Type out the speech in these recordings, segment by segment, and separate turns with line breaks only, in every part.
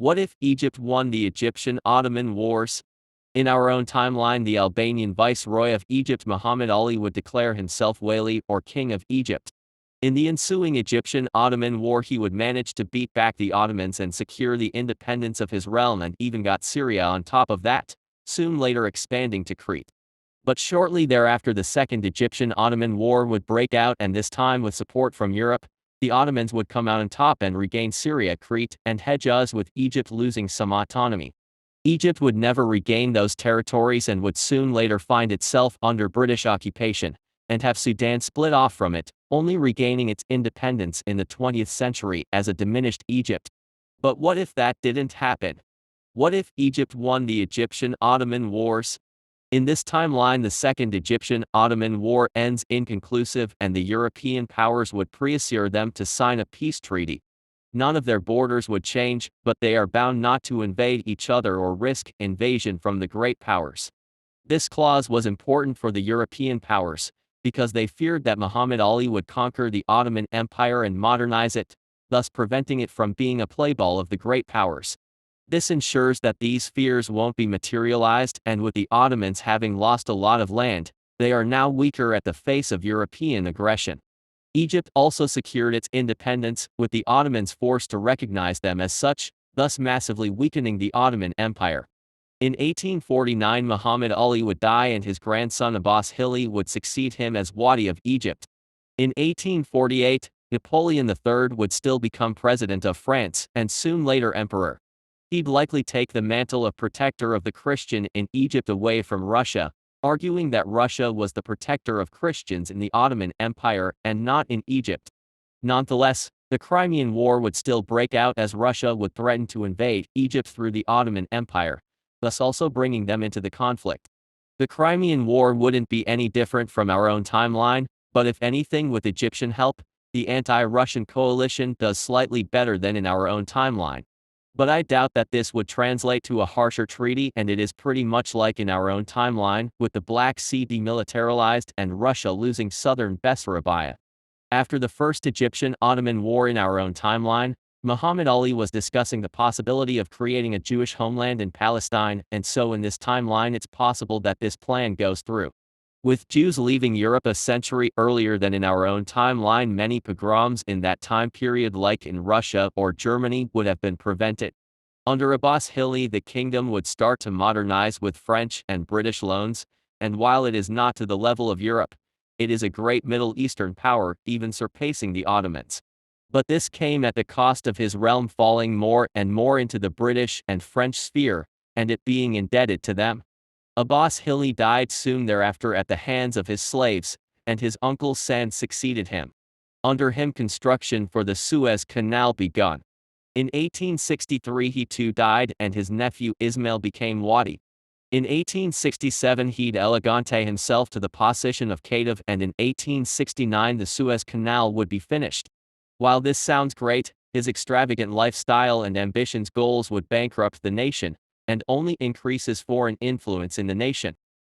What if Egypt won the Egyptian-Ottoman Wars? In our own timeline, the Albanian viceroy of Egypt Muhammad Ali would declare himself Wali, or King of Egypt. In the ensuing Egyptian-Ottoman War, he would manage to beat back the Ottomans and secure the independence of his realm, and even got Syria on top of that, soon later expanding to Crete. But shortly thereafter, the Second Egyptian-Ottoman War would break out, and this time with support from Europe. The Ottomans would come out on top and regain Syria, Crete, and Hejaz, with Egypt losing some autonomy. Egypt would never regain those territories and would soon later find itself under British occupation, and have Sudan split off from it, only regaining its independence in the 20th century as a diminished Egypt. But what if that didn't happen? What if Egypt won the Egyptian-Ottoman Wars? In this timeline, the Second Egyptian-Ottoman War ends inconclusive, and the European powers would pressure them to sign a peace treaty. None of their borders would change, but they are bound not to invade each other or risk invasion from the great powers. This clause was important for the European powers, because they feared that Muhammad Ali would conquer the Ottoman Empire and modernize it, thus preventing it from being a playball of the great powers. This ensures that these fears won't be materialized, and with the Ottomans having lost a lot of land, they are now weaker at the face of European aggression. Egypt also secured its independence, with the Ottomans forced to recognize them as such, thus massively weakening the Ottoman Empire. In 1849, Muhammad Ali would die, and his grandson Abbas Hili would succeed him as Wadi of Egypt. In 1848, Napoleon III would still become president of France, and soon later emperor. He'd likely take the mantle of protector of the Christian in Egypt away from Russia, arguing that Russia was the protector of Christians in the Ottoman Empire and not in Egypt. Nonetheless, the Crimean War would still break out, as Russia would threaten to invade Egypt through the Ottoman Empire, thus also bringing them into the conflict. The Crimean War wouldn't be any different from our own timeline, but if anything, with Egyptian help, the anti-Russian coalition does slightly better than in our own timeline. But I doubt that this would translate to a harsher treaty, and it is pretty much like in our own timeline, with the Black Sea demilitarized and Russia losing southern Bessarabia. After the First Egyptian-Ottoman War in our own timeline, Muhammad Ali was discussing the possibility of creating a Jewish homeland in Palestine, and so in this timeline it's possible that this plan goes through. With Jews leaving Europe a century earlier than in our own timeline, many pogroms in that time period, like in Russia or Germany, would have been prevented. Under Abbas Hili, the kingdom would start to modernize with French and British loans, and while it is not to the level of Europe, it is a great Middle Eastern power, even surpassing the Ottomans. But this came at the cost of his realm falling more and more into the British and French sphere, and it being indebted to them. Abbas Hili died soon thereafter at the hands of his slaves, and his uncle Sand succeeded him. Under him, construction for the Suez Canal begun. In 1863 he too died, and his nephew Ismail became Wadi. In 1867 he'd elegante himself to the position of Khedive, and in 1869 the Suez Canal would be finished. While this sounds great, his extravagant lifestyle and ambitions goals would bankrupt the nation, and only increase his foreign influence in the nation.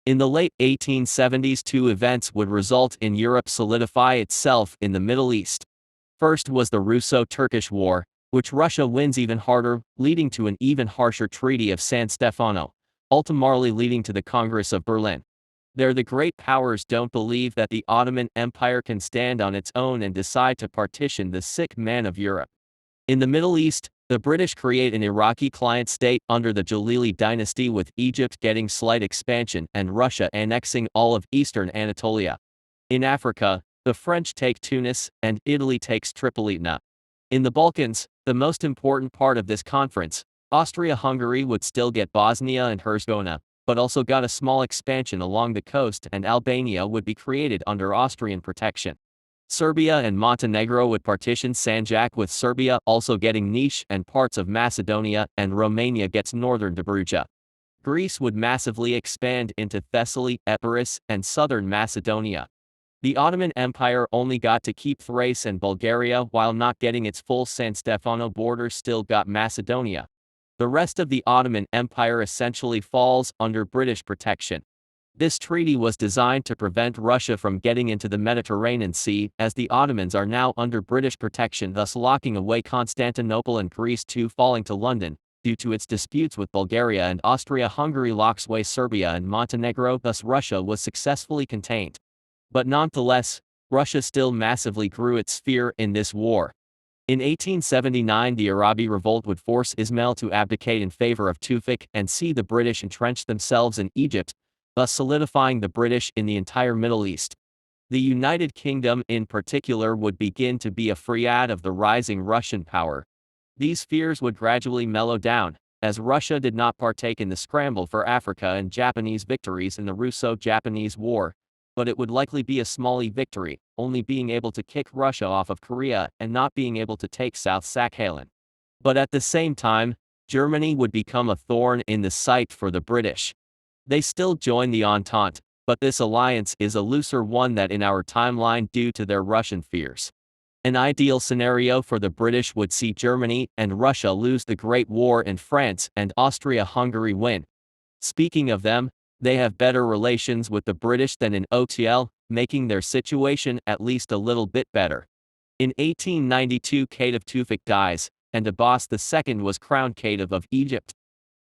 In the late 1870s, two events would result in Europe solidify itself in the Middle East. First was the Russo-Turkish War, which Russia wins even harder, leading to an even harsher Treaty of San Stefano, ultimately leading to the Congress of Berlin. There the great powers don't believe that the Ottoman Empire can stand on its own and decide to partition the sick man of Europe. In the Middle East, the British create an Iraqi client state under the Jalili dynasty, with Egypt getting slight expansion and Russia annexing all of eastern Anatolia. In Africa, the French take Tunis, and Italy takes Tripolitania. In the Balkans, the most important part of this conference, Austria-Hungary would still get Bosnia and Herzegovina, but also got a small expansion along the coast, and Albania would be created under Austrian protection. Serbia and Montenegro would partition Sanjak, with Serbia also getting Niš and parts of Macedonia, and Romania gets northern Dobruja. Greece would massively expand into Thessaly, Epirus, and southern Macedonia. The Ottoman Empire only got to keep Thrace and Bulgaria, while not getting its full San Stefano border still got Macedonia. The rest of the Ottoman Empire essentially falls under British protection. This treaty was designed to prevent Russia from getting into the Mediterranean Sea, as the Ottomans are now under British protection, thus locking away Constantinople and Greece too, falling to London, due to its disputes with Bulgaria and Austria-Hungary locked away Serbia and Montenegro, thus Russia was successfully contained. But nonetheless, Russia still massively grew its sphere in this war. In 1879 the Arabi revolt would force Ismail to abdicate in favor of Tewfik and see the British entrench themselves in Egypt, thus solidifying the British in the entire Middle East. The United Kingdom in particular would begin to be afraid of the rising Russian power. These fears would gradually mellow down, as Russia did not partake in the scramble for Africa and Japanese victories in the Russo-Japanese War, but it would likely be a small victory, only being able to kick Russia off of Korea and not being able to take South Sakhalin. But at the same time, Germany would become a thorn in the side for the British. They still join the Entente, but this alliance is a looser one than in our timeline due to their Russian fears. An ideal scenario for the British would see Germany and Russia lose the Great War and France and Austria-Hungary win. Speaking of them, they have better relations with the British than in OTL, making their situation at least a little bit better. In 1892 Khedive Tewfik dies, and Abbas II was crowned Khedive of Egypt.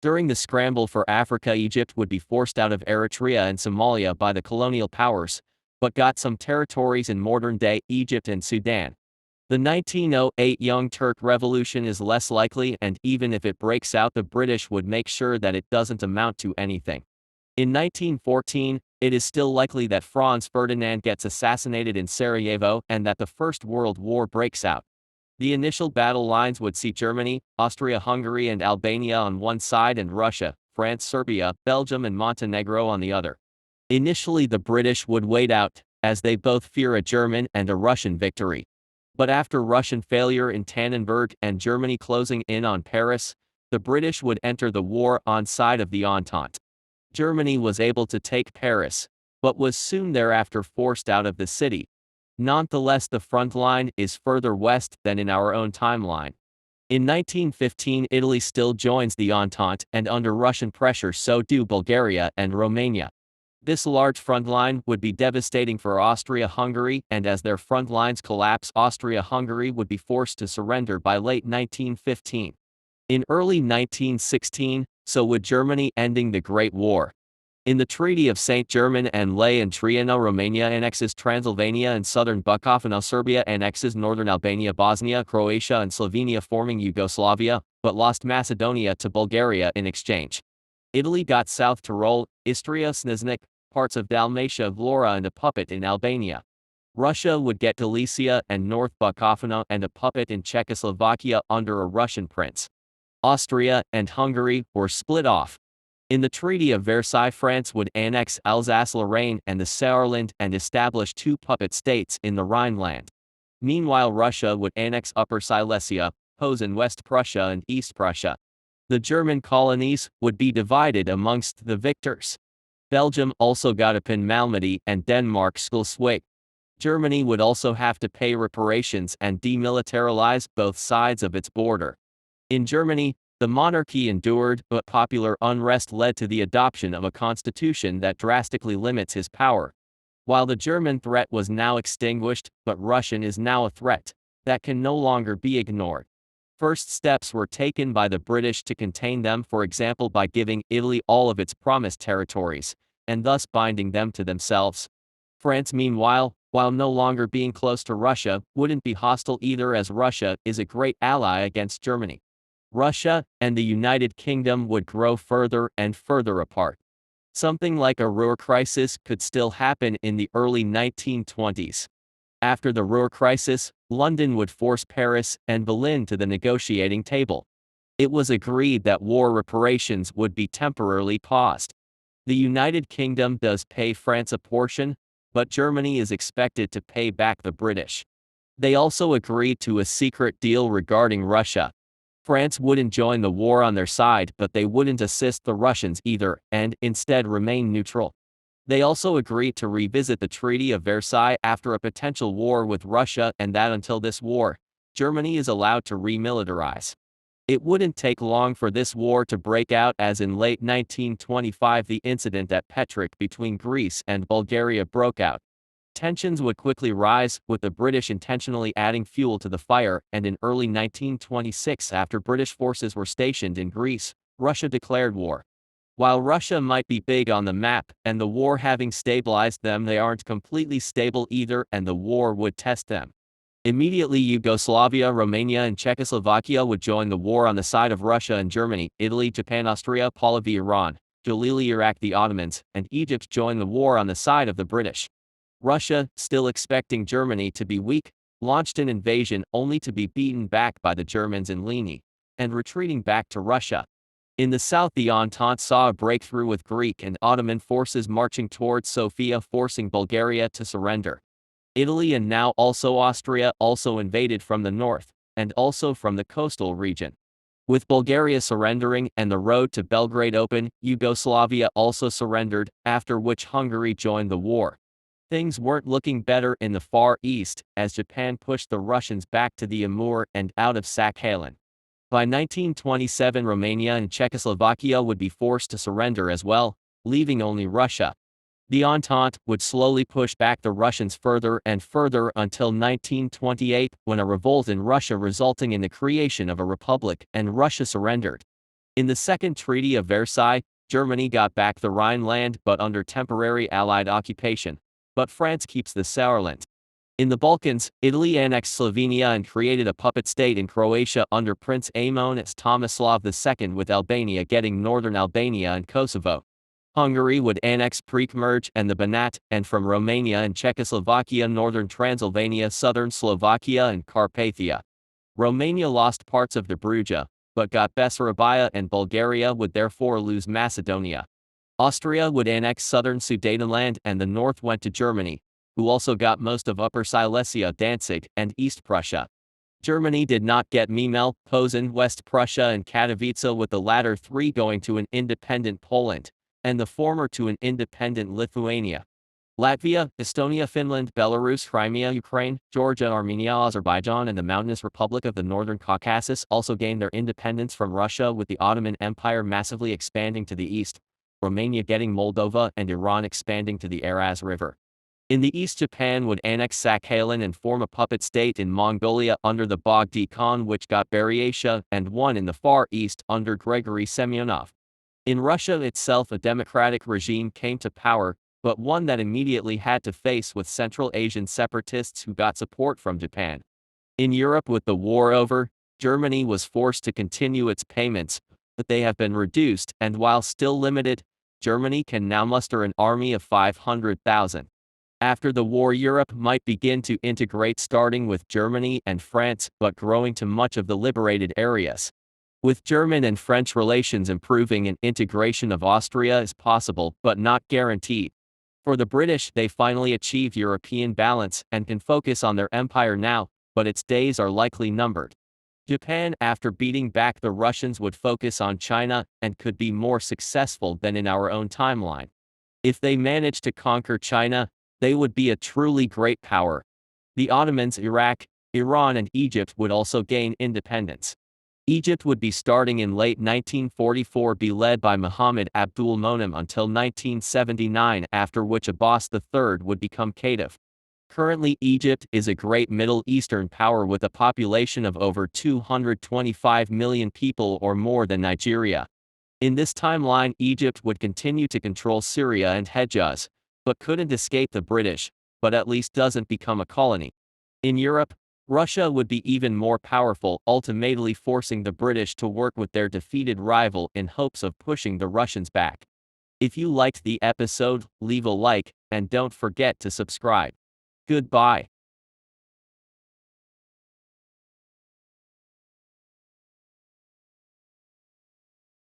During the scramble for Africa, Egypt would be forced out of Eritrea and Somalia by the colonial powers, but got some territories in modern-day Egypt and Sudan. The 1908 Young Turk Revolution is less likely, and even if it breaks out, the British would make sure that it doesn't amount to anything. In 1914, it is still likely that Franz Ferdinand gets assassinated in Sarajevo and that the First World War breaks out. The initial battle lines would see Germany, Austria-Hungary and Albania on one side and Russia, France, Serbia, Belgium and Montenegro on the other. Initially the British would wait out, as they both fear a German and a Russian victory. But after Russian failure in Tannenberg and Germany closing in on Paris, the British would enter the war on side of the Entente. Germany was able to take Paris, but was soon thereafter forced out of the city. Nonetheless, the front line is further west than in our own timeline. In 1915, Italy still joins the Entente, and under Russian pressure so do Bulgaria and Romania. This large front line would be devastating for Austria-Hungary, and as their front lines collapse, Austria-Hungary would be forced to surrender by late 1915. In early 1916, so would Germany, ending the Great War. In the Treaty of St. Germain and Laye and Triana, Romania annexes Transylvania and southern Bukovina, Serbia annexes northern Albania, Bosnia, Croatia and Slovenia forming Yugoslavia, but lost Macedonia to Bulgaria in exchange. Italy got South Tyrol, Istria, Sniznik, parts of Dalmatia, Vlora and a puppet in Albania. Russia would get Galicia and North Bukovina and a puppet in Czechoslovakia under a Russian prince. Austria and Hungary were split off. In the Treaty of Versailles, France would annex Alsace-Lorraine and the Saarland and establish two puppet states in the Rhineland. Meanwhile, Russia would annex Upper Silesia, Posen, West Prussia and East Prussia. The German colonies would be divided amongst the victors. Belgium also got Upon Malmedy and Denmark Schleswig. Germany would also have to pay reparations and demilitarize both sides of its border. In Germany, the monarchy endured, but popular unrest led to the adoption of a constitution that drastically limits his power. While the German threat was now extinguished, but Russian is now a threat that can no longer be ignored. First steps were taken by the British to contain them, for example by giving Italy all of its promised territories, and thus binding them to themselves. France, meanwhile, while no longer being close to Russia, wouldn't be hostile either, as Russia is a great ally against Germany. Russia and the United Kingdom would grow further and further apart. Something like a Ruhr crisis could still happen in the early 1920s. After the Ruhr crisis, London would force Paris and Berlin to the negotiating table. It was agreed that war reparations would be temporarily paused. The United Kingdom does pay France a portion, but Germany is expected to pay back the British. They also agreed to a secret deal regarding Russia. France wouldn't join the war on their side, but they wouldn't assist the Russians either, and instead remain neutral. They also agreed to revisit the Treaty of Versailles after a potential war with Russia, and that until this war, Germany is allowed to remilitarize. It wouldn't take long for this war to break out, as in late 1925 the incident at Petric between Greece and Bulgaria broke out. Tensions would quickly rise, with the British intentionally adding fuel to the fire, and in early 1926, after British forces were stationed in Greece, Russia declared war. While Russia might be big on the map, and the war having stabilized them, they aren't completely stable either, and the war would test them. Immediately Yugoslavia, Romania and Czechoslovakia would join the war on the side of Russia and Germany, Italy, Japan, Austria, Pahlavi, Iran, Jalili, Iraq, the Ottomans, and Egypt joined the war on the side of the British. Russia, still expecting Germany to be weak, launched an invasion only to be beaten back by the Germans in Leni, and retreating back to Russia. In the south, the Entente saw a breakthrough with Greek and Ottoman forces marching towards Sofia, forcing Bulgaria to surrender. Italy and now also Austria also invaded from the north, and also from the coastal region. With Bulgaria surrendering and the road to Belgrade open, Yugoslavia also surrendered, after which Hungary joined the war. Things weren't looking better in the Far East, as Japan pushed the Russians back to the Amur and out of Sakhalin. By 1927, Romania and Czechoslovakia would be forced to surrender as well, leaving only Russia. The Entente would slowly push back the Russians further and further until 1928, when a revolt in Russia resulting in the creation of a republic, and Russia surrendered. In the Second Treaty of Versailles, Germany got back the Rhineland but under temporary Allied occupation, but France keeps the Sauerland. In the Balkans, Italy annexed Slovenia and created a puppet state in Croatia under Prince Amon as Tomislav II, with Albania getting northern Albania and Kosovo. Hungary would annex Prekmurj and the Banat, and from Romania and Czechoslovakia northern Transylvania, southern Slovakia and Carpathia. Romania lost parts of Dobruja, but got Bessarabia, and Bulgaria would therefore lose Macedonia. Austria would annex southern Sudetenland and the north went to Germany, who also got most of Upper Silesia, Danzig, and East Prussia. Germany did not get Memel, Posen, West Prussia and Katowice, with the latter three going to an independent Poland, and the former to an independent Lithuania. Latvia, Estonia, Finland, Belarus, Crimea, Ukraine, Georgia, Armenia, Azerbaijan and the mountainous Republic of the Northern Caucasus also gained their independence from Russia, with the Ottoman Empire massively expanding to the east, Romania getting Moldova and Iran expanding to the Araz River. In the east, Japan would annex Sakhalin and form a puppet state in Mongolia under the Bogd Khan, which got Buryatia, and one in the Far East under Gregory Semyonov. In Russia itself, a democratic regime came to power, but one that immediately had to face with Central Asian separatists who got support from Japan. In Europe, with the war over, Germany was forced to continue its payments, but they have been reduced, and while still limited, Germany can now muster an army of 500,000. After the war, Europe might begin to integrate, starting with Germany and France, but growing to much of the liberated areas. With German and French relations improving, and integration of Austria is possible but not guaranteed. For the British, they finally achieved European balance and can focus on their empire now, but its days are likely numbered. Japan, after beating back the Russians, would focus on China and could be more successful than in our own timeline. If they manage to conquer China, they would be a truly great power. The Ottomans, Iraq, Iran and Egypt would also gain independence. Egypt would be starting in late 1944, be led by Muhammad Abdul Monem until 1979, after which Abbas III would become caliph. Currently, Egypt is a great Middle Eastern power with a population of over 225 million people, or more than Nigeria. In this timeline, Egypt would continue to control Syria and Hejaz, but couldn't escape the British, but at least doesn't become a colony. In Europe, Russia would be even more powerful, ultimately forcing the British to work with their defeated rival in hopes of pushing the Russians back. If you liked the episode, leave a like, and don't forget to subscribe. Goodbye.